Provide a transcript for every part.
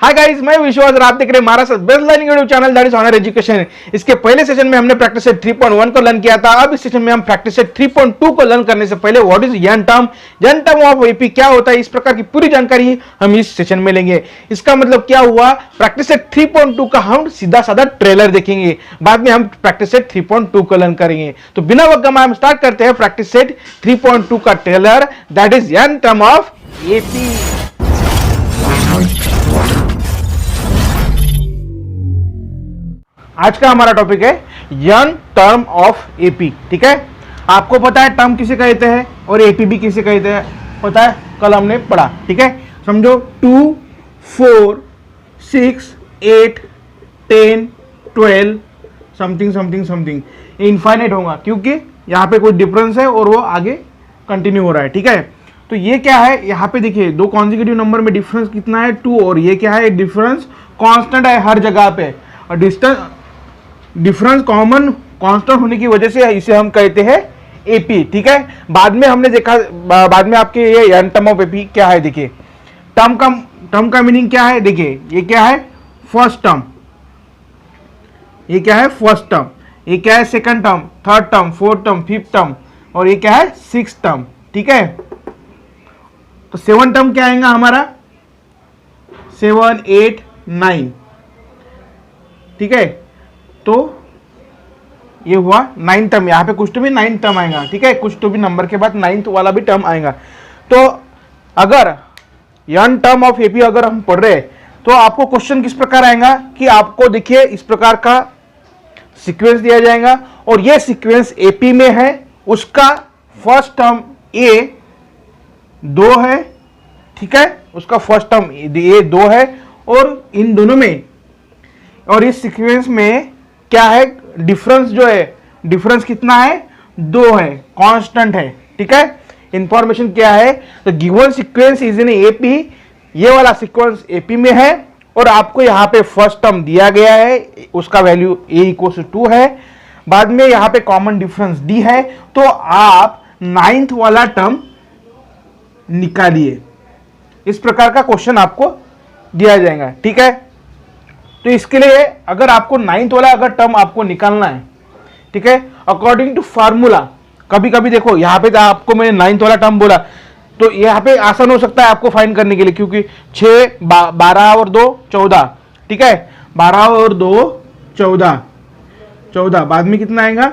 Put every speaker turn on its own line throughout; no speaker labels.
Hi guys, मैं विश्वास और आप देख रहे हैं हमारा best learning YouTube channel that is honour education. इसके पहले सेशन में हमने प्रैक्टिस सेट 3.1 को लर्न किया था। अब इस सेशन में हम प्रैक्टिस सेट 3.2 को लर्न करने से पहले what is N term of AP क्या होता है, इस प्रकार की पूरी जानकारी हम इस सेशन में लेंगे। इसका मतलब क्या हुआ, प्रैक्टिस सेट 3.2 का हम सीधा साधा ट्रेलर देखेंगे, बाद में हम प्रैक्टिस सेट 3.2 को लर्न करेंगे। तो बिना वक्त गवाए हम स्टार्ट करते हैं प्रैक्टिस सेट 3.2 का trailer that is N term of AP. आज का हमारा टॉपिक है यन टर्म ऑफ एपी। ठीक है, आपको पता है टर्म किसे कहते हैं और एपी भी किसे कहते हैं, पता है, कल हमने पढ़ा। ठीक है, समझो 2, 4, 6, 8, 10, 12 समथिंग समथिंग समथिंग इनफाइनाइट होगा, क्योंकि यहाँ पे कोई डिफरेंस है और वो आगे कंटिन्यू हो रहा है। ठीक है, तो ये क्या है, यहाँ पे देखिए दो कॉन्जिक्यूटिव नंबर में डिफरेंस कितना है, 2, और ये क्या है, डिफरेंस कांस्टेंट है हर जगह पे, और डिफरेंस कॉमन कांस्टेंट होने की वजह से इसे हम कहते हैं एपी। ठीक है, बाद में हमने देखा, बाद में आपके ये यन टर्म ऑफ एपी क्या है, देखिए टर्म का मीनिंग क्या है, देखिए ये क्या है, फर्स्ट टर्म, ये क्या है फर्स्ट टर्म, ये क्या है second term, third term, fourth term, fifth term, और ये क्या है सिक्स्थ टर्म। ठीक है, तो 7 टर्म क्या आएगा हमारा, 7, 8, 9। ठीक है, तो ये हुआ 9 टर्म, यहाँ पे कुछ तो भी 9 टर्म आएगा। ठीक है, कुछ तो भी नंबर के बाद 9th वाला भी टर्म आएगा। तो अगर यन टर्म ऑफ एपी अगर हम पढ़ रहे तो आपको क्वेश्चन किस प्रकार आएगा कि आपको देखिए इस प्रकार का सीक्वेंस दिया जाएगा और ये सीक्वेंस एपी में है, उसका फर्स्ट टर्म ए 2 है। ठीक है, उसका फर्स्ट टर्म ए 2 है, और इन दोनों में और इस सीक्वेंस में क्या है, डिफरेंस जो है, डिफरेंस कितना है, 2 है, कांस्टेंट है। ठीक है, इंफॉर्मेशन क्या है, तो given sequence is in AP, ये वाला सीक्वेंस एपी में है, और आपको यहाँ पे फर्स्ट टर्म दिया गया है, उसका वैल्यू a = 2 है, बाद में यहाँ पे कॉमन डिफरेंस डी है, तो आप 9th वाला टर्म निकालिए। इस प्रकार का क्वेश्चन आपको दिया जाएगा। ठीक है, तो इसके लिए अगर आपको 9th वाला अगर टर्म आपको निकालना है, ठीक है, अकॉर्डिंग टू फार्मूला, कभी कभी देखो यहाँ पे आपको मैंने 9th वाला टर्म बोला, तो यहाँ पे आसान हो सकता है आपको फाइंड करने के लिए, क्योंकि 6, 12 और 2 14। ठीक है, 12 और 2 14, बाद में कितना आएगा,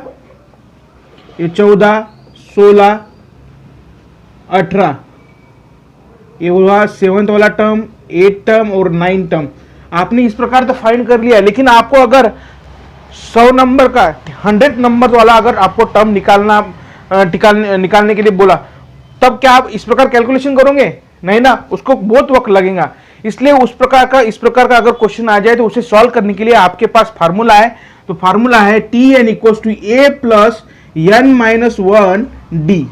ये 14, 16, 18, ये हुआ 7th वाला टर्म, 8th टर्म और 9th टर्म। आपने इस प्रकार तो फाइंड कर लिया, लेकिन आपको अगर 100 नंबर का 100 नंबर वाला अगर आपको टर्म निकालने के लिए बोला, तब क्या आप इस प्रकार कैलकुलेशन करोगे, नहीं ना, उसको बहुत वक्त लगेगा। इसलिए इस प्रकार का अगर क्वेश्चन आ जाए तो उसे सॉल्व करने के लिए आपके पास फार्मूला है, तो फार्मूला है Tn = a + n - 1 d।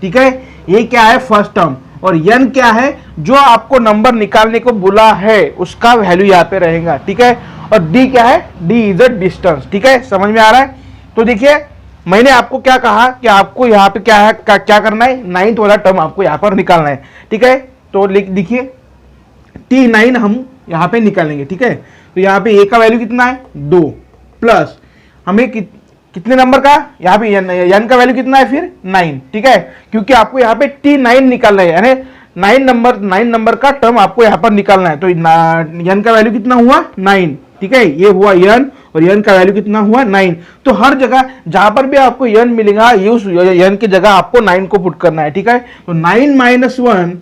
ठीक है, ये क्या है फर्स्ट टर्म, और n क्या है, जो आपको नंबर निकालने को बोला है उसका वैल्यू यहाँ पे रहेगा। ठीक है, और d क्या है, d इज अ डिस्टेंस। ठीक है, समझ में आ रहा है। तो देखिए मैंने आपको क्या कहा कि आपको यहाँ पे क्या है, क्या करना है, 9th वाला टर्म आपको यहाँ पर निकालना है। ठीक है, तो देखिए T9 हम यहाँ पे निकालेंगे। ठीक है, तो यहाँ पे a का वैल्यू कितना है, 2, प्लस हमें कितने नंबर का, यहाँ पे n का वैल्यू कितना है, फिर 9। ठीक है, क्योंकि आपको यहाँ पे T9 निकालना है, यानी 9 नंबर का टर्म आपको यहाँ पर निकालना है। तो n का वैल्यू कितना हुआ, 9। ठीक है, ये हुआ n, और n का वैल्यू कितना हुआ, 9। तो हर जगह जहां पर भी आपको n मिलेगा, ये उस n की जगह आपको 9 को पुट करना है। ठीक है, तो 9 - 1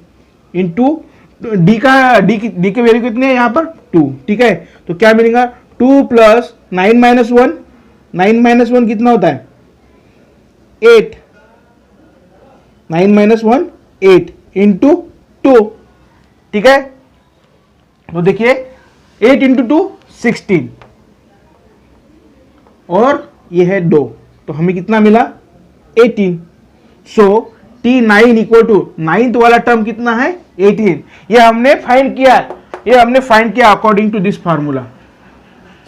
इंटू d की वैल्यू कितनी है यहाँ पर, 2। ठीक है, तो क्या मिलेगा, 2 + 9 - 1, 9 - 1 कितना होता है, 8, 9 - 1 8 इंटू 2। ठीक है, तो देखिए 8 × 2 16, और ये है 2, तो हमें कितना मिला, 18। सो T9 = 9th वाला टर्म कितना है, 18। ये हमने फाइंड किया अकॉर्डिंग टू दिस फार्मूला।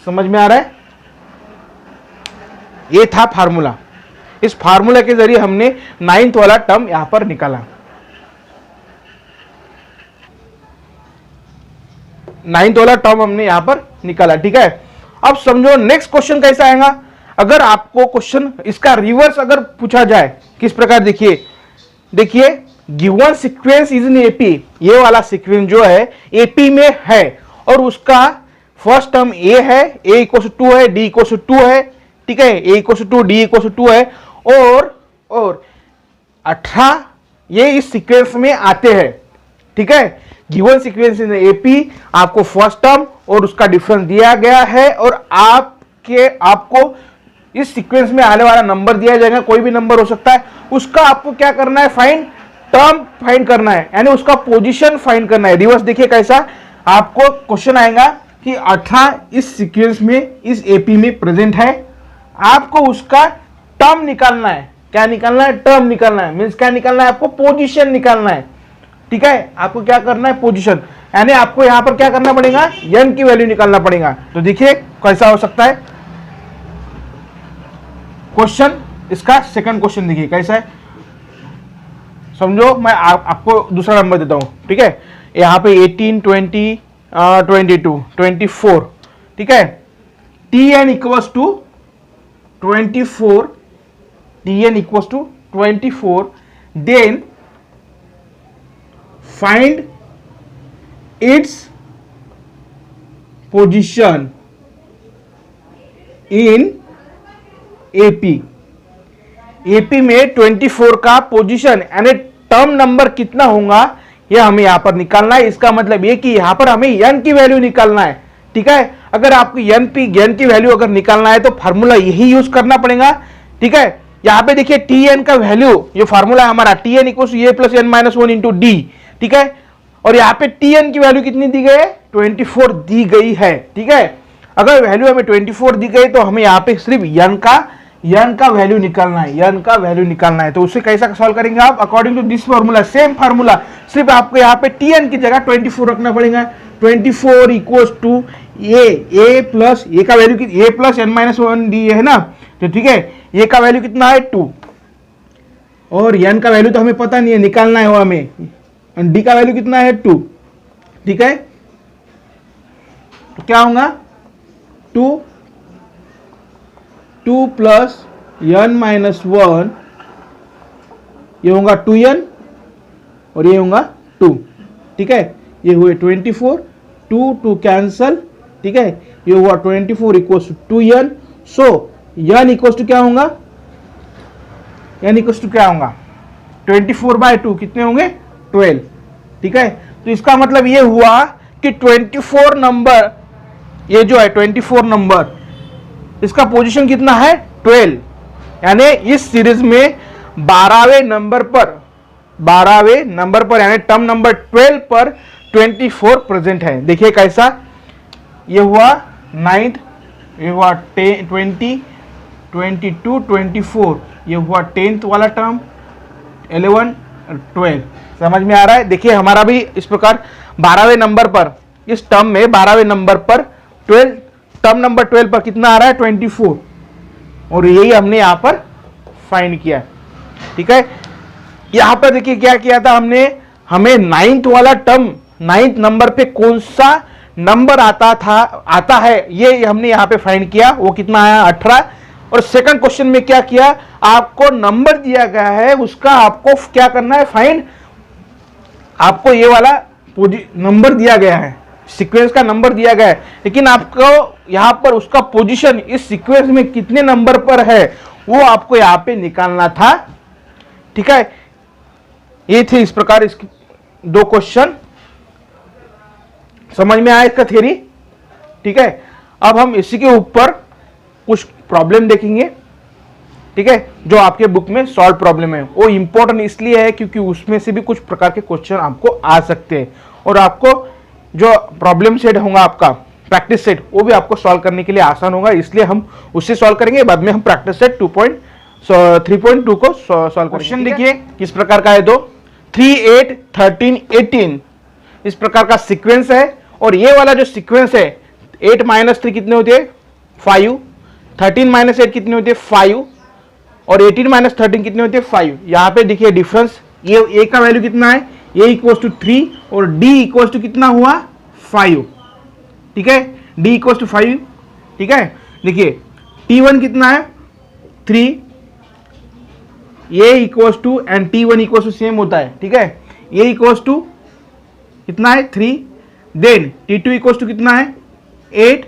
समझ में आ रहा है, ये था फार्मूला, इस फार्मूला के जरिए हमने 9th वाला टर्म यहां पर निकाला। नाइन्थ वाला टर्म हमने यहां पर निकाला, ठीक है। अब समझो नेक्स्ट क्वेश्चन कैसा आएगा, अगर आपको क्वेश्चन इसका रिवर्स अगर पूछा जाए किस प्रकार, देखिए given sequence is in AP, ये वाला सीक्वेंस जो है एपी में है और उसका फर्स्ट टर्म ए है, ए इक्वल टू 2 है, डी इक्वल टू 2 है, ठीक है, A equal to D equal to 2 है और 18 ये इस सीक्वेंस में आते हैं, ठीक है। गिवन सीक्वेंस इन एपी, आपको फर्स्ट टर्म और उसका डिफरेंस दिया गया है और आपको इस सीक्वेंस में आने वाला नंबर दिया जाएगा, कोई भी नंबर हो सकता है, उसका आपको क्या करना है, फाइंड टर्म फाइंड करना है, यानी उसका पोजीशन फाइंड करना है। रिवर्स देखिए कैसा आपको क्वेश्चन आएगा कि 18 इस सीक्वेंस में इस एपी में प्रेजेंट है, आपको उसका टर्म निकालना है। क्या निकालना है, टर्म निकालना है, मींस क्या निकालना है, आपको पोजीशन निकालना है, ठीक है। आपको क्या करना है, पोजीशन, यानी आपको यहां पर क्या करना पड़ेगा, n की वैल्यू निकालना पड़ेगा। तो देखिए कैसा हो सकता है क्वेश्चन, इसका सेकंड क्वेश्चन देखिए कैसा है, समझो मैं आपको दूसरा नंबर देता हूं, ठीक है। यहां पे 18, 20, 22, 24, ठीक है। Tn equals to 24, Tn equals to 24, then find its position in AP. AP में 24 का पोजीशन यानी टर्म नंबर कितना होगा ये हमें यहां पर निकालना है। इसका मतलब ये कि यहां पर हमें n की वैल्यू निकालना है, ठीक है। अगर आपको n की वैल्यू अगर निकालना है तो फार्मूला यही यूज करना पड़ेगा, ठीक है। यहां पे देखिए Tn का वैल्यू, ये फार्मूला हमारा Tn equal A plus n minus 1 into D, ठीक है। और यहाँ पे Tn की वैल्यू कितनी दी गई है, 24 दी गई है, ठीक है। अगर वैल्यू हमें 24 दी गई तो हमें यहाँ पे सिर्फ n का वैल्यू निकालना है, n का वैल्यू निकालना है। तो उसे कैसा सॉल्व करेंगे आप, according to this formula, same formula, सिर्फ आपको यहाँ पे Tn की जगह 24 रखना पड़ेगा। 24 इक्वल्स टू ए प्लस ए का वैल्यू ए प्लस n माइनस 1 डी है ना, तो ठीक है। ए का वैल्यू कितना है 2 और n का वैल्यू तो हमें पता नहीं है, निकालना है वो हमें, डी का वैल्यू कितना है 2, ठीक है। तो क्या होगा 2 प्लस n माइनस 1, ये होगा 2n और ये होगा 2, ठीक है। ये हुए 24, 2 कैंसल, ठीक है। ये हुआ 24 equals to 2n, so n equals to क्या होगा, n इक्वल्स टू क्या होगा 24/2 कितने होंगे 12, ठीक है। तो इसका मतलब ये हुआ कि 24 नंबर, ये जो है 24 नंबर, इसका पोजीशन कितना है 12, यानी इस सीरीज में 12वें नंबर पर यानी टर्म नंबर 12 पर 24 प्रेजेंट है। देखिए कैसा, ये हुआ 9th, ये हुआ 20, 22, 24, ये हुआ 10th वाला टर्म, 11, 12, समझ में आ रहा है। देखिए हमारा भी इस प्रकार 12वें नंबर पर, इस टर्म में 12वें नंबर पर 12, टर्म नंबर 12 पर कितना आ रहा है 24, और यही हमने यहां पर फाइंड किया, ठीक है। यहां पर देखिए क्या किया था हमने, हमें 9th वाला टर्म, 9th नंबर पे कौन सा नंबर आता है ये हमने यहां पे फाइंड किया, वो कितना आया 18। और सेकंड क्वेश्चन में क्या किया, आपको नंबर दिया गया है, उसका आपको क्या करना है फाइंड, आपको ये वाला नंबर दिया गया है, सीक्वेंस का नंबर दिया गया है, लेकिन आपको यहां पर उसका पोजीशन इस सीक्वेंस में कितने नंबर पर है वो आपको यहां पे निकालना था, ठीक है। ये थे इस प्रकार इसके 2 क्वेश्चन, समझ में आया इसका थ्योरी, ठीक है। अब हम इसी के ऊपर कुछ प्रॉब्लम देखेंगे, ठीक है, जो आपके बुक में सॉल्व प्रॉब्लम है। वो इंपॉर्टेंट इसलिए है क्योंकि उसमें से भी कुछ प्रकार के क्वेश्चन आपको आ सकते हैं, और आपको जो प्रॉब्लम सेट होगा आपका प्रैक्टिस सेट, वो भी आपको सॉल्व करने के लिए आसान होगा, इसलिए हम उससे सॉल्व करेंगे। बाद में हम प्रैक्टिस सेट 3.2 को सॉल्व करेंगे। क्वेश्चन देखिए किस प्रकार का है, 3, 8, 13, 18 इस प्रकार का सीक्वेंस है, और ये वाला जो सीक्वेंस है 8 - 3 कितने होते हैं 5, 13 - 8 कितने होते हैं 5, और 18 - 13 कितने होते हैं 5। यहां पे देखिए डिफरेंस, ये ए का वैल्यू कितना है, ए इक्वल्स टू 3 और डी इक्वल्स टू कितना हुआ 5, ठीक है, d इक्वल टू 5, ठीक है। देखिए t1 कितना है 3, a equal to and t1 equal to same होता है, ठीक है। a इक्वल टू कितना है 3, देन t2 इक्वल टू कितना है 8,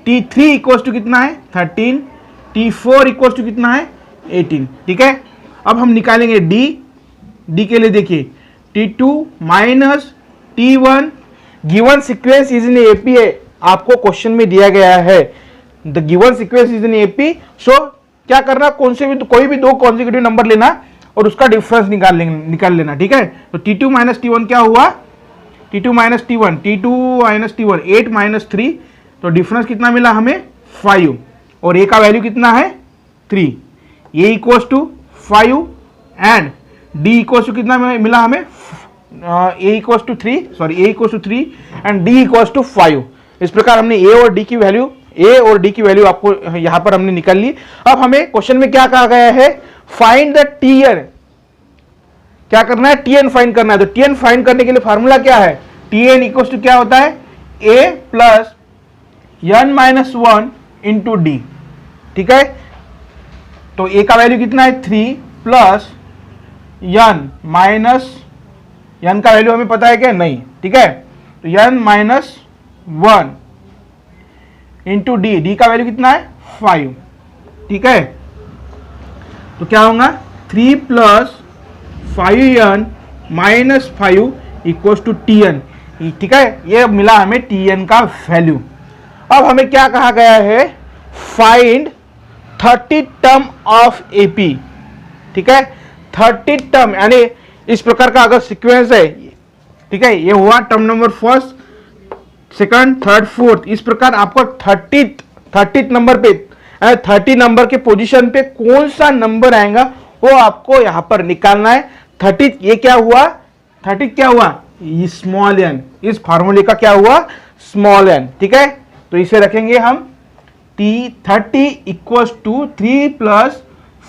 t3 इक्वल टू कितना है 13, t4 इक्वल टू कितना है 18, ठीक है। अब हम निकालेंगे d के लिए। देखिए t2 minus t1 given sequence is in AP है, आपको क्वेश्चन में दिया गया है the given sequence is in AP. So क्या करना, कोई भी दो कॉन्जिक्यूटिव नंबर लेना और उसका डिफरेंस निकाल लेना, ठीक है। तो t2 माइनस t1 क्या हुआ, t2 minus t1, t2 8 minus 3, तो डिफरेंस कितना मिला हमें 5, और a का वैल्यू कितना है 3, a equals to 5 and d equals to कितना मिला हमें a equals to 3 and d equals to 5। इस प्रकार हमने a और d की वैल्यू आपको यहां पर हमने निकाल ली। अब हमें क्वेश्चन में क्या कहा गया है, फाइंड द tn, क्या करना है tn फाइंड करना है। तो tn फाइंड करने के लिए फार्मूला क्या है, tn इक्वल्स टू क्या होता है a plus n minus 1 into D, ठीक है। तो a का वैल्यू कितना है 3 प्लस n का वैल्यू हमें पता है क्या, नहीं, ठीक है। तो n माइनस 1 इंटू डी का वैल्यू कितना है 5, ठीक है। तो क्या होगा 3 plus 5n minus 5 equal to tn, ठीक है। ये मिला हमें tn का वैल्यू। अब हमें क्या कहा गया है, फाइंड 30 टर्म ऑफ एपी, ठीक है। 30 टर्म यानी इस प्रकार का अगर सीक्वेंस है, ठीक है, ये हुआ term number first, second, third, fourth, इस प्रकार आपको 30 नंबर पे 30 नंबर के पोजीशन पे कौन सा नंबर आएगा वो आपको यहां पर निकालना है। 30 ये क्या हुआ, 30 क्या हुआ स्मॉल n, इस फार्मूले का क्या हुआ स्मॉल n, ठीक है। तो इसे रखेंगे हम t30 equals to 3 plus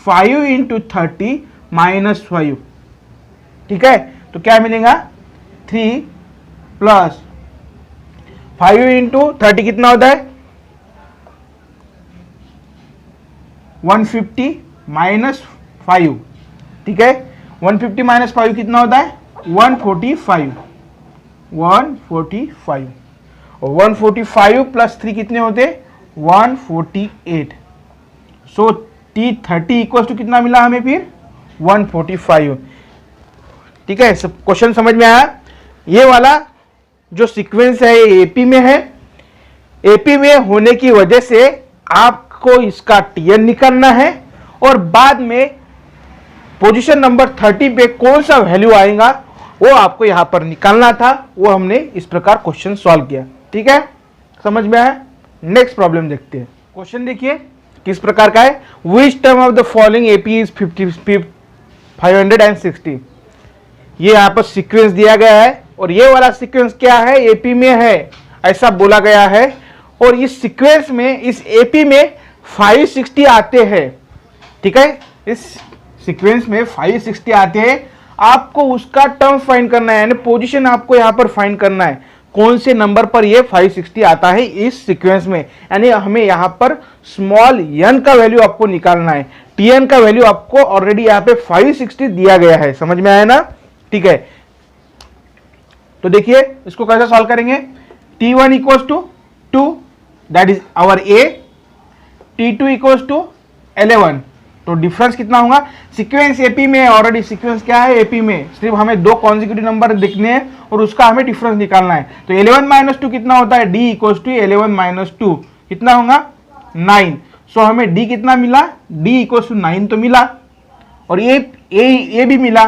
5 into 30 minus 5, ठीक है। तो क्या मिलेगा 3 प्लस 5 इंटू 30 कितना होता है 150 माइनस 5, ठीक है। 150 माइनस 5 कितना होता है 145, और 145 प्लस 3 कितने होते 148। सो t30 इक्वल टू कितना मिला हमें फिर 145, ठीक है। सब क्वेश्चन समझ में आया। ये वाला जो सीक्वेंस है एपी में है, एपी में होने की वजह से आपको इसका tn निकालना है और बाद में पोजीशन नंबर 30 पे कौन सा वैल्यू आएगा वो आपको यहां पर निकालना था। वो हमने इस प्रकार क्वेश्चन सॉल्व किया, ठीक है, समझ में आया। नेक्स्ट प्रॉब्लम देखते हैं। क्वेश्चन देखिए किस प्रकार का है, which term of the following AP is 560। ये यहां पर सीक्वेंस दिया गया है और ये वाला सीक्वेंस क्या है एपी में है ऐसा बोला गया है, और इस सीक्वेंस में इस एपी में 560 आते हैं, ठीक है। इस सीक्वेंस में 560 आते हैं, आपको उसका टर्म फाइंड करना है, यानी पोजीशन आपको यहां पर फाइंड करना है कौन से नंबर पर ये 560 आता है इस सीक्वेंस में, यानी हमें यहां पर स्मॉल n का वैल्यू आपको निकालना है। tn का वैल्यू आपको ऑलरेडी यहां पे 560 दिया गया है, समझ में आया ना, ठीक है। तो देखिए इसको कैसे सॉल्व करेंगे, t1 equals to 2 that is our a, t2 equals to 11, तो डिफरेंस कितना होगा, सीक्वेंस एपी में ऑलरेडी सीक्वेंस क्या है एपी में, सिर्फ हमें दो कॉन्जिक्यूटिव नंबर देखने हैं और उसका हमें डिफरेंस निकालना है। तो 11 माइनस 2 कितना होता है, d इक्वल्स टू 11 माइनस 2 कितना होगा 9। सो हमें d कितना मिला, d इक्वल्स टू 9 तो मिला, और ये भी मिला।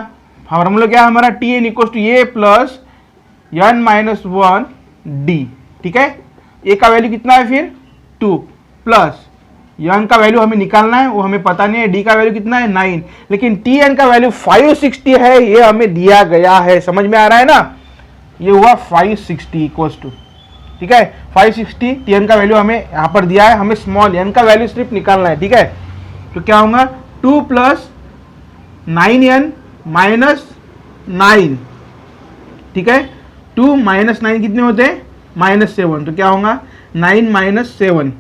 फार्मूला क्या है हमारा, tn equals to a plus n minus 1 d, ठीक है। a का वैल्यू कितना है फिर 2 प्लस n का वैल्यू हमें निकालना है, वो हमें पता नहीं है, d का वैल्यू कितना है 9, लेकिन tn का वैल्यू 560 है, ये हमें दिया गया है, समझ में आ रहा है ना। ये हुआ 560 इक्वल्स टू, ठीक है, 560 tn का वैल्यू हमें यहाँ पर दिया है, हमें स्मॉल n का वैल्यू सिर्फ निकालना है, ठीक है। तो क्या होगा 2 प्लस 9n माइनस 9, ठीक है। 2 माइनस 9 कितने होते हैं -7, तो क्या होगा 9 - 7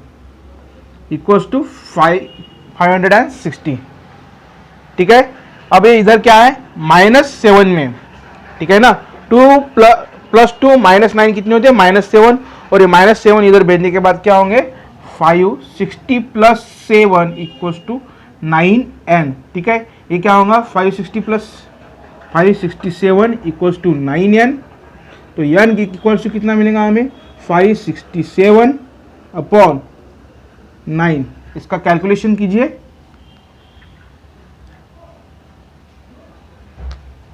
इक्वल्स टू 560, ठीक है। अब ये इधर क्या है -7 में, ठीक है ना। 2 + 2 -9 कितनी होती है -7, और ये -7 इधर भेजने के बाद क्या होंगे 560 + 7 इक्वल्स टू 9n, ठीक है। ये क्या होगा 567 इक्वल्स टू 9n, तो n इक्वल्स टू कितना मिलेगा हमें 567/9। इसका कैलकुलेशन कीजिए,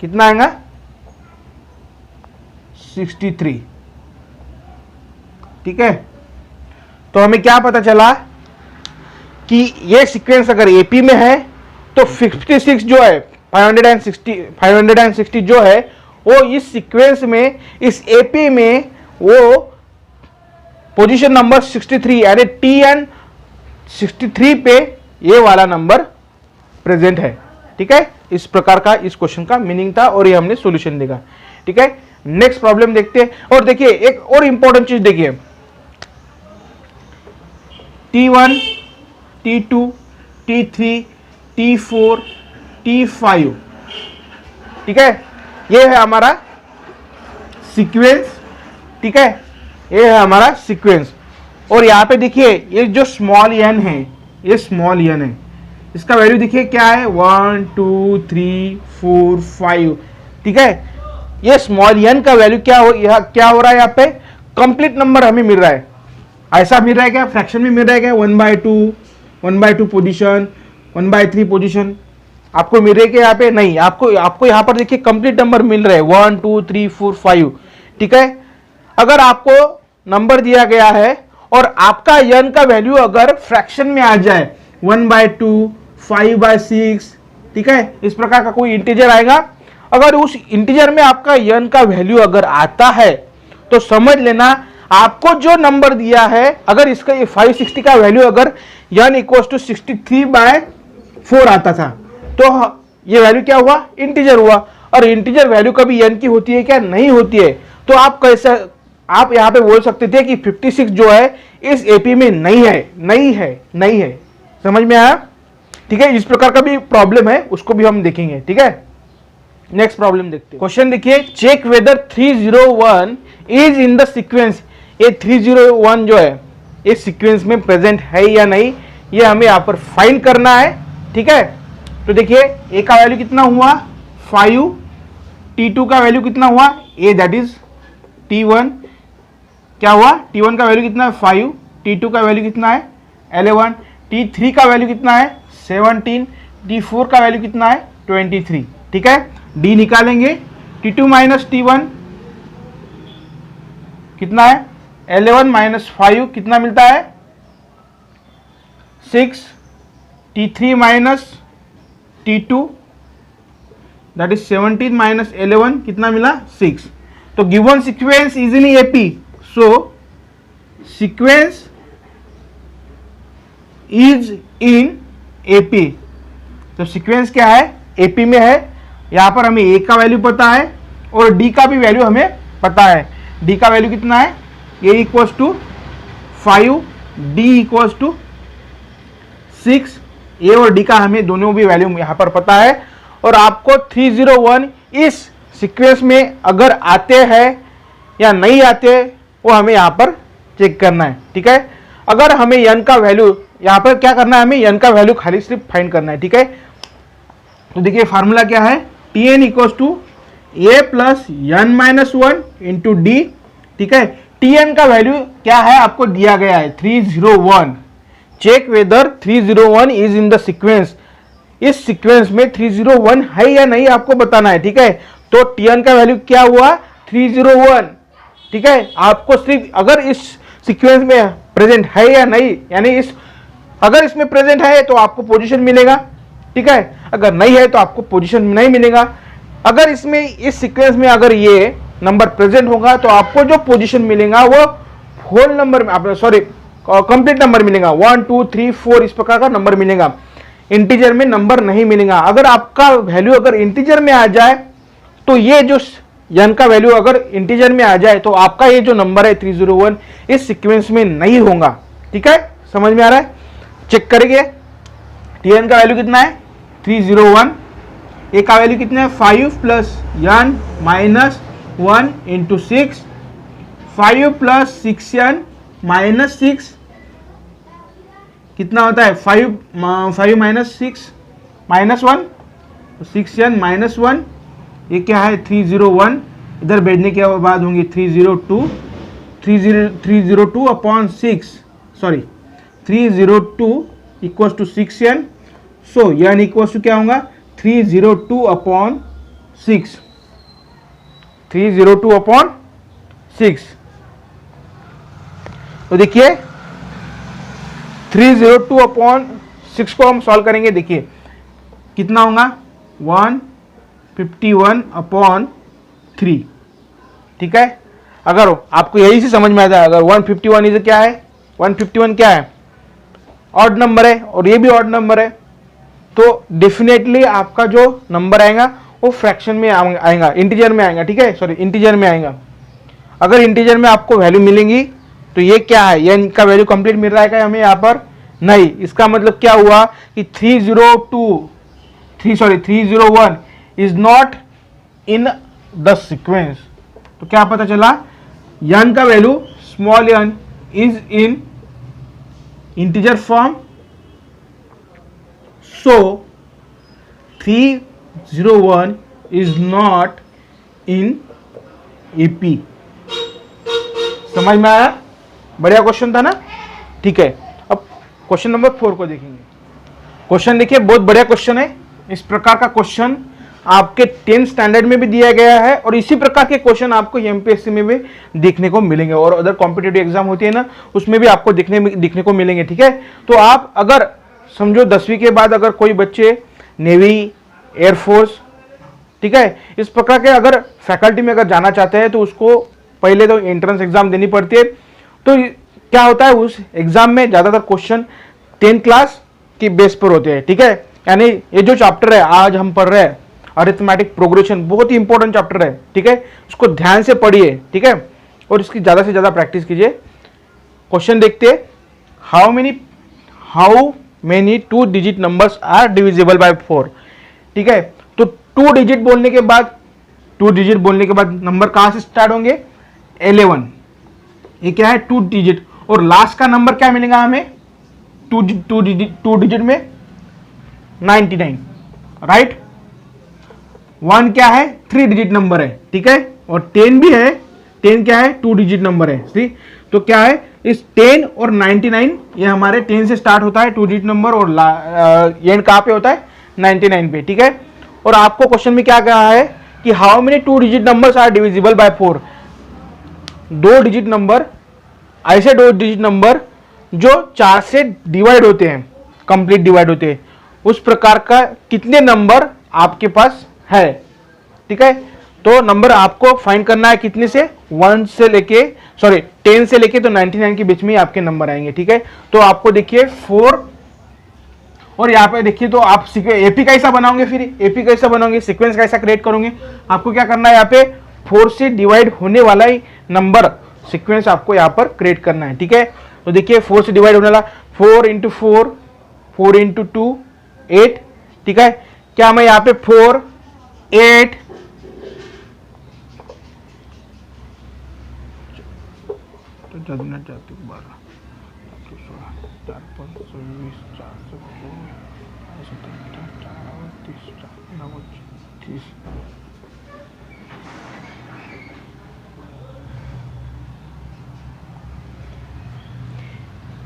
कितना आएगा 63, ठीक है। तो हमें क्या पता चला कि ये सीक्वेंस अगर एपी में है तो 56 जो है 560 जो है वो इस सीक्वेंस में, इस एपी में वो पोजीशन नंबर 63 यानी TN 63 पे ये वाला नंबर प्रेजेंट है, ठीक है। इस प्रकार का इस क्वेश्चन का मीनिंग था और ये हमने सॉल्यूशन देखा, ठीक है। नेक्स्ट प्रॉब्लम देखते हैं। और देखिए एक और इंपॉर्टेंट चीज देखिए, T1 T2 T3 T4 T5, ठीक है। ये है हमारा सीक्वेंस, ठीक है, ये है हमारा सीक्वेंस। और यहाँ पे देखिए ये जो स्मॉल n है, ये स्मॉल n है, इसका वैल्यू देखिए क्या है 1 2 3 4 5, ठीक है। ये स्मॉल n का वैल्यू क्या हो रहा है, यहाँ पे कंप्लीट नंबर हमें मिल रहा है। ऐसा मिल रहा है क्या, फ्रैक्शन में मिल रहा है क्या 1/2 1/2 पोजीशन 1/3 पोजीशन आपको मिल रही है कि यहाँ पे नहीं, आपको यहाँ पर देखिए कंप्लीट नंबर मिल रहे हैं 1 2 3 4 5, ठीक है। अगर आपको नंबर दिया गया है और आपका n का वैल्यू अगर फ्रैक्शन में आ जाए 1/2 5/6, ठीक है, इस प्रकार का कोई इंटीजर आएगा, अगर उस इंटीजर में आपका n का वैल्यू अगर आता है तो समझ लेना आपको जो नंबर दिया है, अगर इसका ये 560 का वैल्यू अगर n = 63/4 आता था तो ये वैल्यू क्या हुआ इंटीजर हुआ। और इंटीजर वैल्यू कभी n की होती है क्या, नहीं होती है। तो आप कैसे, आप यहाँ पे बोल सकते थे कि 56 जो है इस एपी में नहीं है। समझ में आया, ठीक है। इस प्रकार का भी प्रॉब्लम है, उसको भी हम देखेंगे, ठीक है। नेक्स्ट प्रॉब्लम देखते हैं। क्वेश्चन देखिए, check whether 301 is in the sequence. ये 301 जो है ये सीक्वेंस में प्रेजेंट है या नहीं, ये हमें यहाँ पर फाइंड करना है, ठीक है। तो देखिए ए का वैल्यू कितना हुआ 5, T2 का वैल्यू कितना हुआ ए, दैट इज T1, क्या हुआ T1 का वैल्यू कितना है 5, T2 का वैल्यू कितना है 11, T3 का वैल्यू कितना है 17, T4 का वैल्यू कितना है 23, ठीक है। D निकालेंगे, T2 - T1 कितना है 11 - 5 कितना मिलता है 6, T3 - T2 दैट इज 17 - 11 कितना मिला 6। तो given sequence is in AP, so sequence is in AP. तो सीक्वेंस क्या है एपी में है। यहां पर हमें ए का वैल्यू पता है और डी का भी वैल्यू हमें पता है। डी का वैल्यू कितना है A equals to 5, D equals to 6। A और डी का हमें दोनों भी वैल्यू यहां पर पता है। और आपको 301 इस सीक्वेंस में अगर आते हैं या नहीं आते वो हमें यहां पर चेक करना है, ठीक है। अगर हमें n का वैल्यू यहां पर क्या करना है, हमें n का वैल्यू खाली सिर्फ फाइंड करना है, ठीक है। तो देखिए फार्मूला क्या है, Tn equals to a plus n - 1 into D, ठीक है। Tn का वैल्यू क्या है आपको दिया गया है 301। Check whether 301 is in the sequence. इस सीक्वेंस में 301 है या नहीं आपको बताना है, ठीक है। तो Tn का वैल्यू क्या हुआ 301, ठीक है। आपको सिर्फ अगर इस सीक्वेंस में प्रेजेंट है या नहीं, यानी इस अगर इसमें प्रेजेंट है तो आपको पोजीशन मिलेगा, ठीक है। अगर नहीं है तो आपको पोजीशन नहीं मिलेगा। अगर इसमें इस सीक्वेंस में अगर ये नंबर प्रेजेंट होगा तो आपको जो पोजीशन मिलेगा वो होल नंबर में, सॉरी कंप्लीट नंबर मिलेगा, 1 2 3 4 इस प्रकार का नंबर मिलेगा। इंटीजर में नंबर नहीं मिलेगा। अगर आपका वैल्यू अगर इंटीजर में आ जाए तो ये जो n का वैल्यू अगर इंटीजर में आ जाए तो आपका ये जो नंबर है 301 इस सीक्वेंस में नहीं होगा। ठीक है, समझ में आ रहा है? चेक करेंगे tn का वैल्यू कितना है 301, ए का वैल्यू कितना है 5 plus n minus 1 into 6, 5 plus 6n minus 6 कितना होता है 5 माइनस 6 माइनस 1, 6n माइनस 1, ये क्या है 301, इधर भेजने के बाद होंगे 302 upon 6, sorry 302 equals to 6n, so n equals to क्या होगा 302 अपॉन 6, 302 अपॉन 6। तो देखिए 302 अपॉन 6 को हम सॉल्व करेंगे, देखिए कितना होगा 151 अपॉन 3। ठीक है, अगर आपको यही से समझ में आता है, अगर 151 इज क्या है, 151 क्या है ऑड नंबर है और ये भी ऑड नंबर है, तो डेफिनेटली आपका जो नंबर आएगा वो फ्रैक्शन में आएगा, इंटीजर में आएगा। ठीक है, सॉरी इंटीजर में आएगा। अगर इंटीजर में आपको वैल्यू मिलेंगी तो ये क्या है, ये इनका वैल्यू कंप्लीट मिल रहा है हमें यहाँ पर नहीं। इसका मतलब क्या हुआ कि 301 is not in the sequence. तो क्या पता चला, n का value small n is in integer form, so 301 is not in AP. समझ में आया? बढ़िया क्वेश्चन था ना। ठीक है, अब क्वेश्चन नंबर 4 को देखेंगे। क्वेश्चन देखिए, बहुत बढ़िया क्वेश्चन है। इस प्रकार का क्वेश्चन आपके 10th स्टैंडर्ड में भी दिया गया है और इसी प्रकार के क्वेश्चन आपको एमपीएससी में भी देखने को मिलेंगे और अदर कॉम्पिटिटिव एग्जाम होती है ना, उसमें भी आपको दिखने को मिलेंगे। ठीक है, तो आप अगर समझो 10वीं के बाद अगर कोई बच्चे नेवी, एयरफोर्स, ठीक है, इस प्रकार के अगर फैकल्टी में अगर जाना चाहते हैं तो उसको पहले तो एंट्रेंस एग्जाम देनी पड़ती है। तो क्या होता है, उस एग्जाम में ज्यादातर क्वेश्चन 10th क्लास की बेस पर होते हैं। ठीक है, यानी ये जो चैप्टर है आज हम पढ़ रहे हैं अरिथमेटिक प्रोग्रेशन, बहुत ही इंपॉर्टेंट चैप्टर है। ठीक है, उसको ध्यान से पढ़िए। ठीक है, और इसकी ज्यादा से ज्यादा प्रैक्टिस कीजिए। क्वेश्चन देखते हैं, how many 2 digit numbers are divisible by 4। ठीक है, तो 2 डिजिट बोलने के बाद नंबर कहां से स्टार्ट होंगे 11, ये क्या है 2 डिजिट, और लास्ट का नंबर क्या मिलेगा हमें 2 डिजिट में 99, राइट। 1 क्या है 3 डिजिट नंबर है। ठीक है, और 10 भी है, 10 क्या है 2 डिजिट नंबर है। ठीक, तो क्या है इस 10 और 99, ये हमारे 10 से स्टार्ट होता है 2 डिजिट नंबर और एंड कहां पे होता है 99 पे। ठीक है, और आपको क्वेश्चन में क्या कहा है कि how many 2 digit numbers are divisible by 4। 2 digit number, ऐसे 2 डिजिट नंबर जो 4 से डिवाइड होते हैं, कंप्लीट डिवाइड होते हैं, उस प्रकार का कितने नंबर आपके पास है। ठीक है, तो नंबर आपको फाइंड करना है कितने से 10 से लेके तो 99 के बीच में आपके नंबर आएंगे। ठीक है, तो आपको देखिए 4 और यहाँ पे देखिए, तो आप एपी कैसा बनाओगे, फिर एपी कैसा बनाओगे, सीक्वेंस कैसा क्रिएट करोगे, आपको क्या करना है यहाँ पे 4 से डिवाइड होने वाला ही नंबर सीक्वेंस आपको यहाँ पर क्रिएट करना है। ठीक है, तो देखिए 4 से डिवाइड होने वाला 4 इंटू 4, 4 इंटू 2 8। ठीक है, क्या मैं यहाँ पे 4 8 तो 12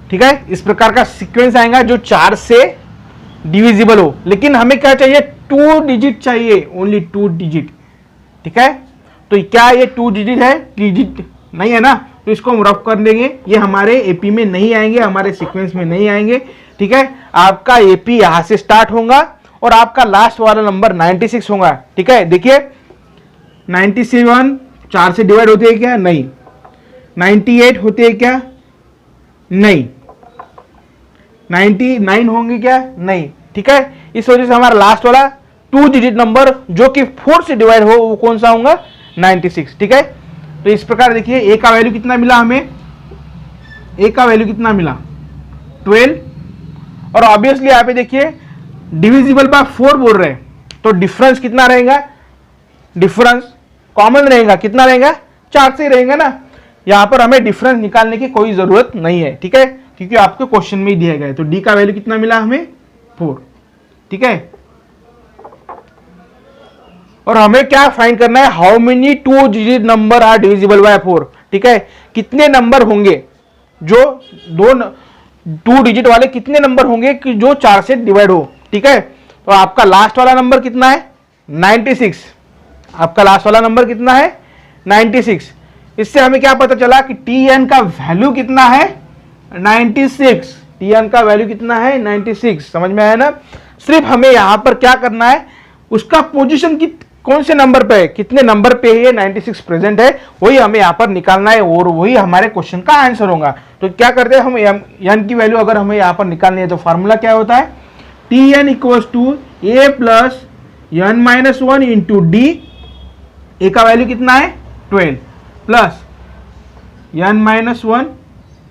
ठीक है, इस प्रकार का सीक्वेंस आएगा जो 4 से डिविजिबल हो, लेकिन हमें क्या चाहिए 2 डिजिट चाहिए, ओनली 2 डिजिट। ठीक है, तो क्या ये 2 डिजिट है, डिजिट नहीं है ना, तो इसको हम रफ कर देंगे, ये हमारे एपी में नहीं आएंगे, हमारे सीक्वेंस में नहीं आएंगे। ठीक है, आपका एपी यहां से स्टार्ट होगा और आपका लास्ट वाला नंबर 96 होगा। ठीक है, देखिए 97 4 से डिवाइड होते हैं क्या, नहीं। 98 होते हैं क्या, नहीं। 99 होंगे क्या, नहीं। ठीक है, इस वजह से हमारा लास्ट वाला 2 डिजिट नंबर जो कि 4 से डिवाइड हो वो कौन सा होगा 96, ठीक है। तो इस प्रकार देखिए ए का वैल्यू कितना मिला हमें, ए का वैल्यू कितना मिला 12, और ऑब्वियसली यहाँ पे देखिए डिविजिबल बाय 4 बोल रहे हैं, तो डिफरेंस कितना रहेगा, डिफरेंस कॉमन रहेगा, कितना रहेगा 4 से रहेगा ना। यहां पर हमें डिफरेंस निकालने की कोई जरूरत नहीं है, ठीक है, क्योंकि आपको क्वेश्चन में ही दिया गया है। तो डी का वैल्यू कितना मिला हमें 4, ठीक है। और हमें क्या फाइंड करना है, how many 2 digit number are divisible by 4, ठीक है, कितने नंबर होंगे जो 2 डिजिट वाले कितने नंबर होंगे कि जो 4 से डिवाइड हो, ठीक है। तो आपका लास्ट वाला नंबर कितना है 96, आपका लास्ट वाला नंबर कितना है 96। इससे हमें क्या पता चला कि Tn का वैल्यू कितना है 96, Tn का वैल्यू कितना है 96, समझ में आया ना। सिर्फ हमें यहां पर क्या करना है, उसका पोजीशन कौन से नंबर पे है, कितने नंबर पे ये 96 प्रेजेंट है, वही हमें यहां पर निकालना है और वही हमारे क्वेश्चन का आंसर होगा। तो क्या करते हैं हम, n की वैल्यू अगर हमें यहां पर निकालनी है तो फॉर्मूला क्या होता है, Tn equals to a plus n minus 1 into D, A का वैल्यू कितना है 12 प्लस n माइनस 1,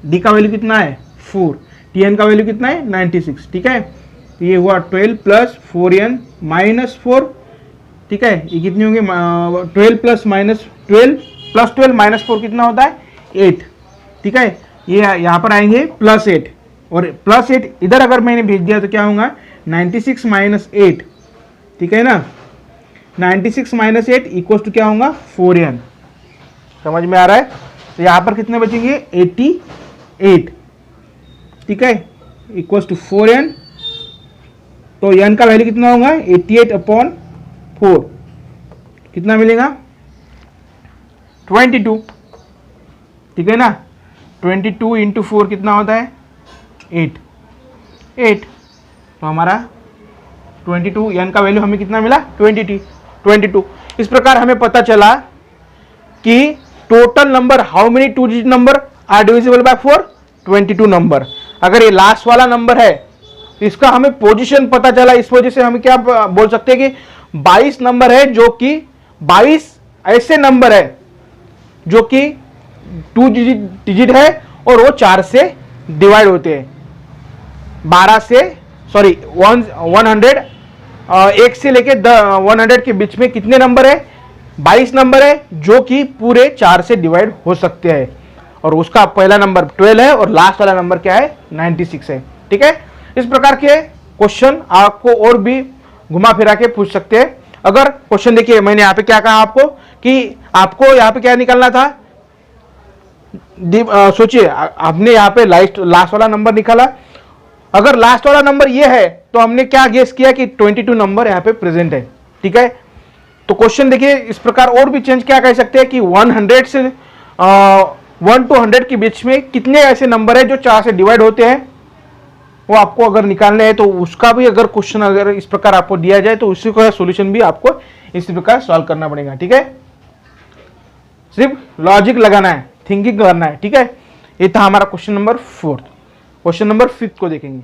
डी का वैल्यू कितना है 4, Tn का वैल्यू कितना है 96, ठीक है। तो ये हुआ 12 प्लस 4n माइनस 4, ठीक है, ये कितनी होंगे 12 प्लस 12 माइनस 4 कितना होता है 8, ठीक है। ये यहाँ पर आएंगे प्लस 8, और प्लस 8 इधर अगर मैंने भेज दिया तो क्या होगा 96 माइनस 8, ठीक है ना, 96 माइनस 8 इक्वल टू क्या होगा 4n, समझ में आ रहा है। तो यहाँ पर कितने बचेंगे 88, ठीक है, इक्वल टू 4n। तो n का वैल्यू कितना होगा 88/4, कितना मिलेगा 22, ठीक है ना। 22 इंटू 4 कितना होता है 8। तो हमारा 22, n का वैल्यू हमें कितना मिला 22। इस प्रकार हमें पता चला कि total number, how many 2 digit number are divisible by 4, 22 number. अगर ये लास्ट वाला नंबर है तो इसका हमें पोजीशन पता चला, इस वजह से हम क्या बोल सकते हैं कि 22 नंबर है, जो कि 22 ऐसे नंबर है जो कि 2 डिजिट है और वो 4 से डिवाइड होते हैं। 12 से 100, 1 से लेके 100 के बीच में कितने नंबर है 22 नंबर है जो कि पूरे 4 से डिवाइड हो सकते हैं, और उसका पहला नंबर 12 है और लास्ट वाला नंबर क्या है 96 है, ठीक है। इस प्रकार के क्वेश्चन आपको और भी घुमा फिरा के पूछ सकते हैं। अगर क्वेश्चन देखिए, मैंने यहाँ पे क्या कहा आपको कि आपको यहाँ पे क्या निकालना था, सोचिए आपने यहाँ पे लास्ट वाला नंबर निकाला, अगर लास्ट वाला नंबर ये है तो हमने क्या गेस किया कि 22 नंबर यहाँ पे प्रेजेंट है, ठीक है। तो क्वेश्चन देखिए इस प्रकार और भी चेंज क्या कह सकते हैं कि 100 से 1 to 100 के बीच में कितने ऐसे नंबर है जो 4 से डिवाइड होते हैं, वो आपको अगर निकालने हैं। तो उसका भी अगर क्वेश्चन अगर इस प्रकार आपको दिया जाए तो उसी का सॉल्यूशन भी आपको इसी प्रकार सॉल्व करना पड़ेगा, ठीक है। सिर्फ लॉजिक लगाना है, थिंकिंग करना है, ठीक है। ये था हमारा क्वेश्चन नंबर 4। क्वेश्चन नंबर 5 को देखेंगे।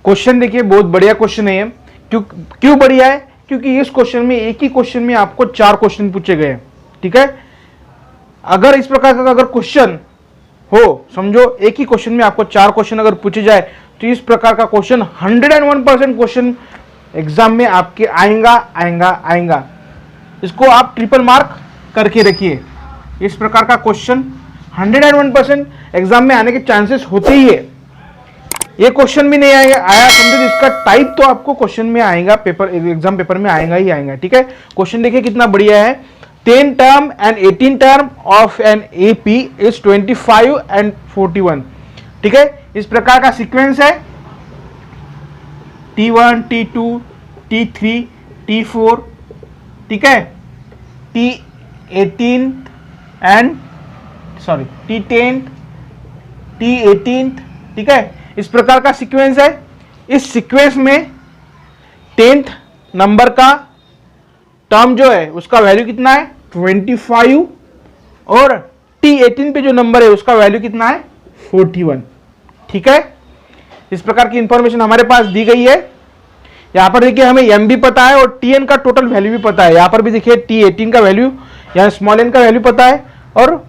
क्वेश्चन देखिए बहुत बढ़िया क्वेश्चन है। क्यों बढ़िया है, क्योंकि इस क्वेश्चन में एक ही क्वेश्चन में आपको 4 क्वेश्चन पूछे गए हैं, ठीक है। अगर इस प्रकार का अगर क्वेश्चन हो, समझो एक ही क्वेश्चन में आपको 4 क्वेश्चन अगर पूछे जाए तो इस प्रकार का क्वेश्चन 101% क्वेश्चन एग्जाम में आपके आएगा। इसको आप ट्रिपल मार्क करके रखिए। इस प्रकार का क्वेश्चन 101% एग्जाम में आने के चांसेस होते ही है। ये क्वेश्चन भी नहीं आया समझो, इसका टाइप तो आपको क्वेश्चन में आएगा, एग्जाम पेपर में आएगा, ठीक है। क्वेश्चन देखिए कितना बढ़िया है। 10 term and 18 term of an AP is 25 and 41, ठीक है। इस प्रकार का सीक्वेंस है T1, T2, T3, T4, ठीक है, T10 T18, ठीक है। इस प्रकार का सीक्वेंस है। इस सीक्वेंस में 10th नंबर का टर्म जो है उसका वैल्यू कितना है 25, और T18 पे जो नंबर है उसका वैल्यू कितना है 41, ठीक है। इस प्रकार की इंफॉर्मेशन हमारे पास दी गई है। यहां पर देखिए हमें m भी पता है और Tn का टोटल वैल्यू भी पता है। यहां पर भी देखिए T18 का वैल्यू यहाँ स्मॉल n का वैल्यू पता है और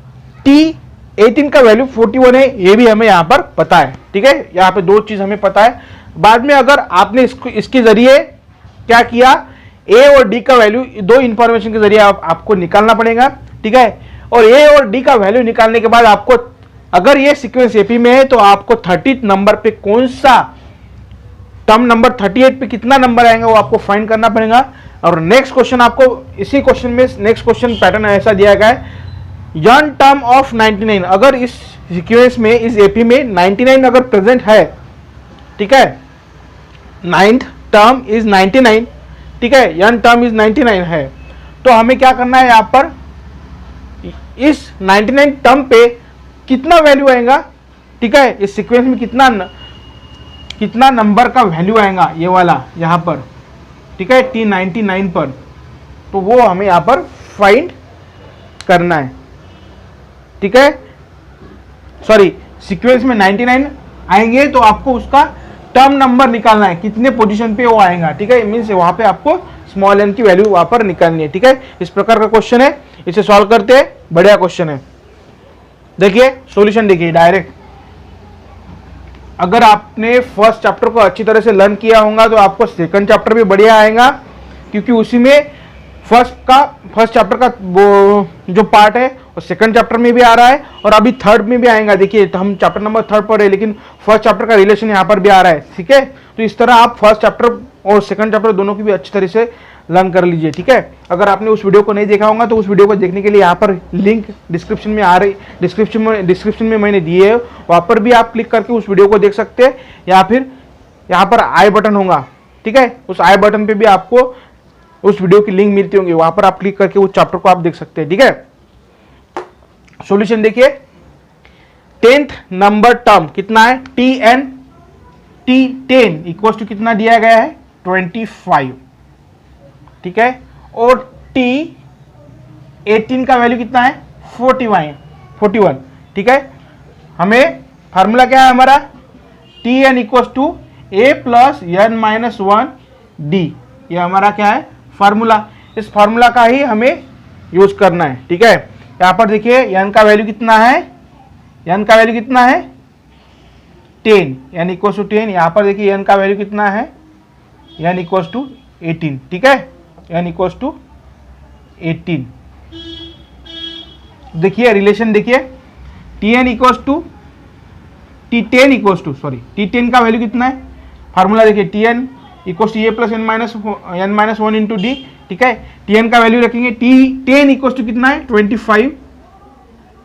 T18 का वैल्यू 41 है, ये भी हमें यहाँ पर पता है। ठीक है, यहाँ पे दो चीज हमें पता है। बाद में अगर आपने इसके जरिए क्या किया, ए और डी का वैल्यू, दो इंफॉर्मेशन के जरिए आपको निकालना पड़ेगा। ठीक है, और ए और डी का वैल्यू निकालने के बाद आपको, अगर ये सीक्वेंस एपी में है तो आपको 30 नंबर पे कौन सा टर्म नंबर 38 पे कितना नंबर आएगा वो आपको फाइंड करना पड़ेगा। और नेक्स्ट क्वेश्चन आपको इसी क्वेश्चन में, नेक्स्ट क्वेश्चन पैटर्न ऐसा दिया गया है, यन टर्म ऑफ 99, अगर इस सीक्वेंस में, इस एपी में 99 अगर प्रेजेंट है, ठीक है, नाइन्थ टर्म इज 99, ठीक है, यन टर्म इज 99 है, तो हमें क्या करना है, यहाँ पर इस 99 टर्म पे कितना वैल्यू आएगा, ठीक है, इस सीक्वेंस में कितना नंबर का वैल्यू आएगा, ये वाला यहाँ पर, ठीक है, T99 पर, तो वो हमें यहाँ पर फाइंड करना है। ठीक है, सॉरी, सीक्वेंस में 99 आएंगे तो आपको उसका टर्म नंबर निकालना है, कितने पोजीशन पे वो आएगा। ठीक है, मीन्स वहां पे आपको स्मॉल n की वैल्यू वहां पर निकालनी है। ठीक है, इस प्रकार का क्वेश्चन है, इसे सॉल्व करते हैं, बढ़िया क्वेश्चन है। देखिए सॉल्यूशन देखिए डायरेक्ट, अगर आपने फर्स्ट चैप्टर को अच्छी तरह से लर्न किया होगा तो आपको सेकंड चैप्टर भी बढ़िया आएगा, क्योंकि उसी में फर्स्ट चैप्टर का वो जो पार्ट है वो सेकंड चैप्टर में भी आ रहा है और अभी थर्ड में भी आएगा। देखिए हम चैप्टर नंबर 3 पढ़ रहे हैं, लेकिन फर्स्ट चैप्टर का रिलेशन यहाँ पर भी आ रहा है। ठीक है, तो इस तरह आप फर्स्ट चैप्टर और सेकंड चैप्टर दोनों की भी अच्छी तरह से लर्न कर लीजिए। ठीक है, अगर आपने उस वीडियो को नहीं देखा होगा तो उस वीडियो को देखने के लिए यहाँ पर लिंक डिस्क्रिप्शन में आ रही, डिस्क्रिप्शन में मैंने दिए है, वहाँ पर भी आप क्लिक करके उस वीडियो को देख सकते हैं, या फिर यहाँ पर आई बटन होगा। ठीक है, उस आई बटन पे भी आपको उस वीडियो की लिंक मिलती होंगी, वहां पर आप क्लिक करके उस चैप्टर को आप देख सकते हैं। ठीक है, सॉल्यूशन देखिए, 10th नंबर टर्म कितना है, T10 इक्वल टू कितना दिया गया है, 25। ठीक है, और T18 का वैल्यू कितना है, 41। ठीक है, हमें फार्मूला क्या है हमारा, Tn equal to a plus n minus 1 d, ये हमारा क्या है फार्मूला। इस फार्मूला का ही हमें यूज करना है। ठीक है, यहां पर देखिए n का वैल्यू कितना है, n का वैल्यू कितना है 10, n इक्वल टू 10। यहां पर देखिए n का वैल्यू कितना है, n इक्वल टू 18। ठीक है, n इक्वल टू 18। देखिए रिलेशन देखिए, Tn equal to T10 equal to, sorry, T10 का वैल्यू कितना है, फार्मूला देखिए, Tn equal to A plus n minus 1 into D. ठीक है, Tn का वैल्यू रखेंगे, T10 इक्वल टू कितना है 25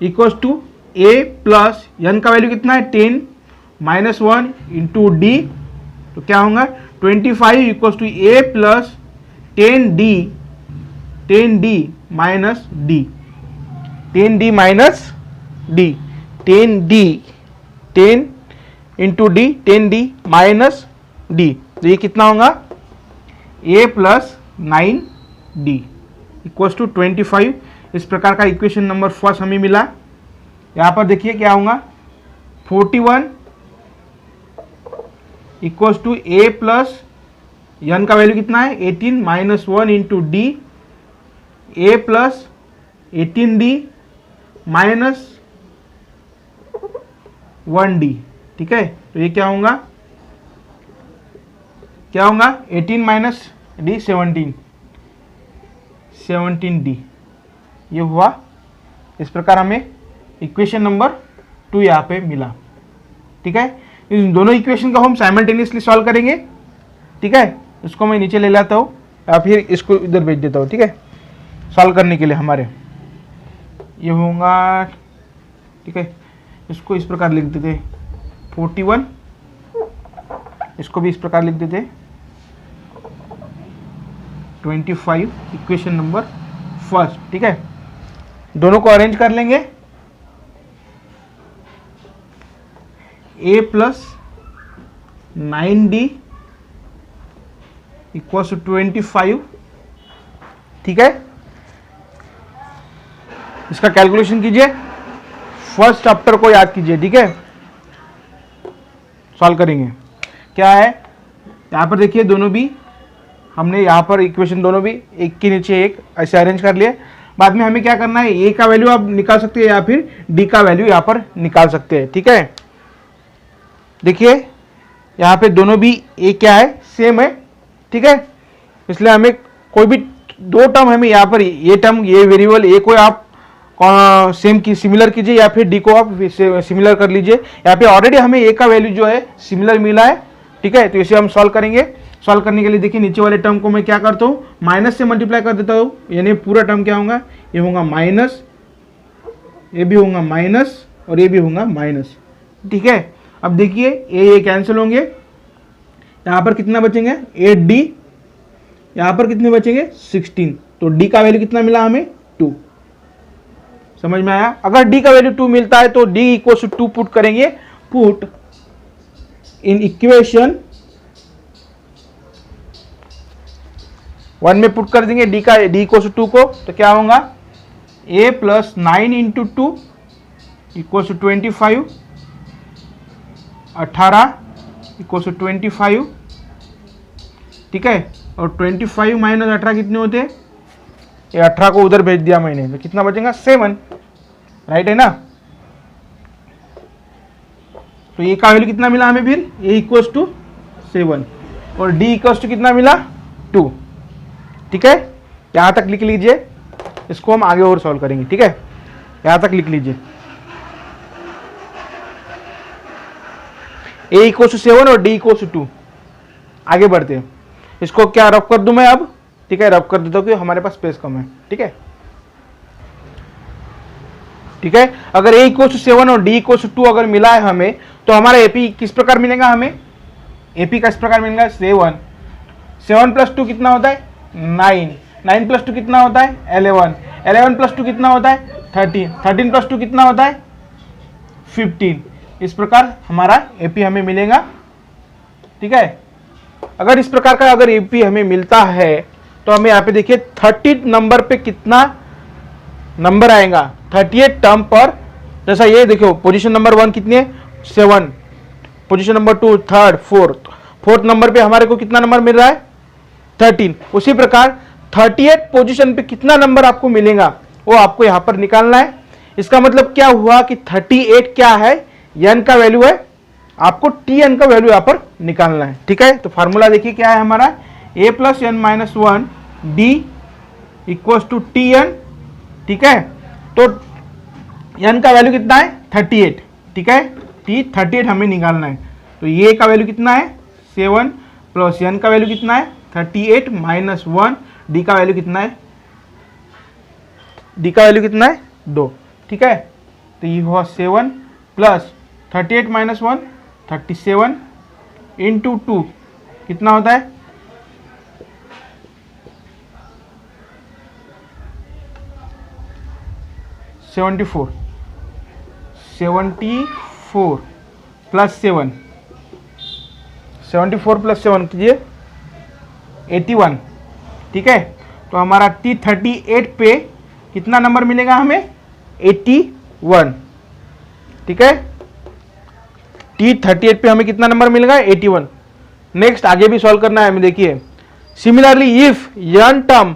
equal to a plus n का वैल्यू कितना है 10 माइनस 1 इंटू डी, तो क्या होगा 25 equal to a plus 10d minus D, 10d minus D, 10 into D, 10d minus D, तो ये कितना होगा a plus 9d equal to 25। इस प्रकार का इक्वेशन नंबर फर्स्ट हमें मिला। यहाँ पर देखिए क्या होगा, 41 equal to a plus n का वैल्यू कितना है 18 minus 1 into D, a plus 18d minus 1d। ठीक है, तो ये क्या होगा 18 माइनस डी 17d, ये हुआ। इस प्रकार हमें इक्वेशन नंबर 2 यहाँ पे मिला। ठीक है, इन दोनों इक्वेशन को हम साइमल्टेनियसली सॉल्व करेंगे। ठीक है, इसको मैं नीचे ले लाता हूँ या फिर इसको इधर भेज देता हूँ। ठीक है, सॉल्व करने के लिए हमारे ये होगा। ठीक है, इसको इस प्रकार लिख देते 41, इसको भी इस प्रकार लिख देते 25, इक्वेशन नंबर फर्स्ट। ठीक है, दोनों को अरेंज कर लेंगे, a plus 9d equal to 25। ठीक है, इसका कैलकुलेशन कीजिए, फर्स्ट चैप्टर को याद कीजिए। ठीक है, सॉल्व करेंगे। क्या है, यहाँ पर देखिए दोनों भी हमने यहाँ पर इक्वेशन दोनों भी एक के नीचे एक ऐसे अरेंज कर लिए। बाद में हमें क्या करना है, ए का वैल्यू आप निकाल सकते हैं या फिर डी का वैल्यू यहाँ पर निकाल सकते हैं। ठीक है, देखिए यहाँ पे दोनों भी ए क्या है, सेम है। ठीक है, इसलिए हमें कोई भी दो टर्म हमें यहाँ पर ये टर्म, ये वेरिएबल ए को आप सेम की सिमिलर कीजिए या फिर डी को आप सिमिलर कर लीजिए। यहाँ पे ऑलरेडी हमें ए का वैल्यू जो है सिमिलर मिला है। ठीक है, तो इसे हम सॉल्व करेंगे। सॉल्व करने के लिए देखिए नीचे वाले टर्म को मैं क्या करता हूँ, माइनस से मल्टीप्लाई कर देता हूँ, यानी पूरा टर्म क्या होगा, ये होगा माइनस, ये भी होगा माइनस और ये भी होगा माइनस। ठीक है, अब देखिए ये कैंसिल होंगे, यहाँ पर कितना बचेंगे 8d, यहाँ पर कितने बचेंगे 16। तो d का वैल्यू कितना मिला हमें 2। समझ में आया? अगर d का वैल्यू 2 मिलता है तो d इक्वल टू 2 पुट करेंगे, पुट इन इक्वेशन 1 में पुट कर देंगे d का, d इक्वल टू 2 को, तो क्या होगा a plus 9 into 2 equal to 25, 18 equal to 25। ठीक है, और 25 माइनस 18 कितने होते हैं, ये 18 को उधर भेज दिया मैंने, तो कितना बचेगा 7। राइट है ना? तो ये का वैल्यू कितना मिला हमें फिर, ए इक्वल्स टू 7 और डी इक्वल्स टू कितना मिला 2। ठीक है, यहां तक लिख लीजिए, इसको हम आगे और सॉल्व करेंगे। ठीक है, यहां तक लिख लीजिए, ए इक्वल्स टू 7 और डी इक्वल्स टू 2। आगे बढ़ते हैं, इसको क्या रब कर दूं मैं अब। ठीक है, रब कर देता हूं क्योंकि हमारे पास स्पेस कम है। ठीक है, ठीक है, अगर ए इक्वल्स टू 7 और डी इक्वल्स टू 2 अगर मिला है हमें, तो हमारा एपी किस प्रकार मिलेगा हमें, एपी का इस प्रकार मिलेगा 7 प्लस 2 कितना होता है 9, 9 प्लस 2 कितना होता है 11, 11 प्लस 2 कितना होता है 13, 13 प्लस 2 कितना होता है 15। इस प्रकार हमारा एपी हमें मिलेगा। ठीक है, अगर इस प्रकार का अगर एपी हमें मिलता है तो हमें यहाँ पे देखिए 30 नंबर पे कितना नंबर आएगा, 38 टर्म पर। जैसा ये देखो, पोजीशन नंबर 1 कितनी है 7, position number 2 third, fourth number पे हमारे को कितना नंबर मिल रहा है 13। उसी प्रकार 38 पोजीशन पे कितना नंबर आपको मिलेगा वो आपको यहाँ पर निकालना है। इसका मतलब क्या हुआ कि 38 क्या है, n का वैल्यू है, आपको tn का वैल्यू यहाँ पर निकालना है। ठीक है, तो फार्मूला देखिए क्या है हमारा, a plus n minus 1 d equals to tn। ठीक है, तो n का वैल्यू कितना है 38। ठीक है, t 38 हमें निकालना है, तो ये का वैल्यू कितना है 7 प्लस n का वैल्यू कितना है 38 माइनस 1, d का वैल्यू कितना है, d का वैल्यू कितना है 2। ठीक है, तो ये हुआ 7 प्लस 38 माइनस 1 37 इंटू 2 कितना होता है 74, 74 प्लस 7, 74 प्लस 7 कीजिए 81। ठीक है, तो हमारा T38 पे कितना नंबर मिलेगा हमें 81। ठीक है, T38 पे हमें कितना नंबर मिलेगा 81। नेक्स्ट आगे भी सॉल्व करना है हमें। देखिए सिमिलरली इफ यन टर्म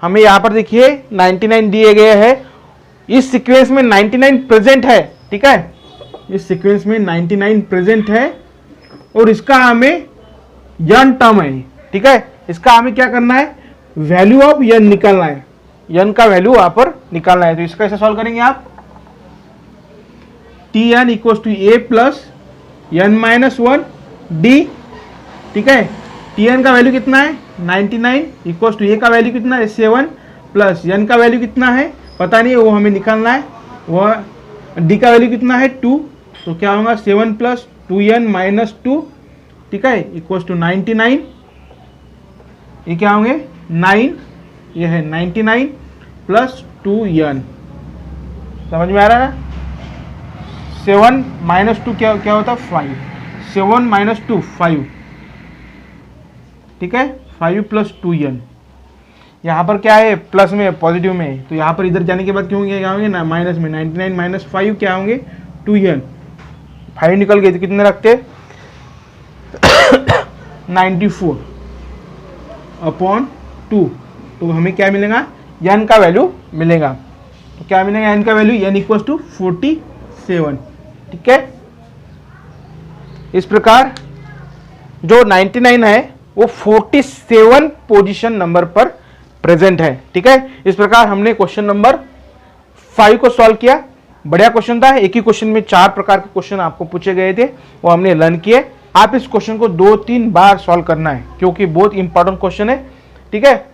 हमें यहाँ पर देखिए 99 दिए गए हैं, इस सीक्वेंस में 99 प्रेजेंट है। ठीक है, इस सीक्वेंस में 99 प्रेजेंट है और इसका हमें यन टर्म है। ठीक है, इसका हमें क्या करना है, वैल्यू ऑफ यन निकालना है, यन का वैल्यू यहाँ पर निकालना है। तो इसका ऐसे सॉल्व करेंगे आप, Tn equal to A plus n minus 1 d. ठीक है, Tn का वैल्यू कितना है 99 इक्वल टू ए का वैल्यू कितना है 7 प्लस n का वैल्यू कितना है पता नहीं, वो हमें निकालना है। वह d का वैल्यू कितना है 2, तो क्या होगा 7 प्लस 2n माइनस 2। ठीक है, इक्वल टू 99, ये क्या होंगे 9, ये है 99 प्लस 2n। समझ में आ रहा है? 7 माइनस 2 क्या होता है 5, 7 माइनस 2 5। ठीक है, 5 प्लस 2n, यहाँ पर क्या है प्लस में पॉजिटिव में, तो यहाँ पर इधर जाने के बाद क्यों क्या होंगे ना माइनस में, 99 माइनस 5 क्या होंगे 2n। 5 निकल गए तो कितने रखते 94 अपॉन 2। तो हमें क्या मिलेगा, n का वैल्यू मिलेगा। तो क्या मिलेगा n का वैल्यू, n इक्वल्स टू 47, ठीक है। इस प्रकार जो 99 है वो 47 पोजीशन नंबर पर प्रेजेंट है, ठीक है। इस प्रकार हमने क्वेश्चन नंबर 5 को सॉल्व किया। बढ़िया क्वेश्चन था, एक ही क्वेश्चन में 4 प्रकार के क्वेश्चन आपको पूछे गए थे, वो हमने लर्न किए। आप इस क्वेश्चन को 2-3 बार सॉल्व करना है क्योंकि बहुत इंपॉर्टेंट क्वेश्चन है, ठीक है।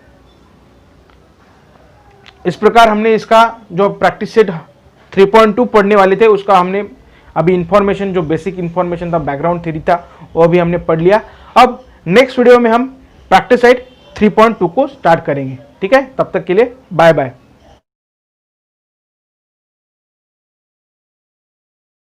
इस प्रकार हमने इसका जो प्रैक्टिस सेट 3.2 पढ़ने वाले थे उसका हमने अभी इंफॉर्मेशन, जो बेसिक इंफॉर्मेशन था, बैकग्राउंड थ्योरी था, वो भी हमने पढ़ लिया। अब नेक्स्ट वीडियो में हम प्रैक्टिस सेट 3.2 को स्टार्ट करेंगे, ठीक है। तब तक के लिए बाय बाय।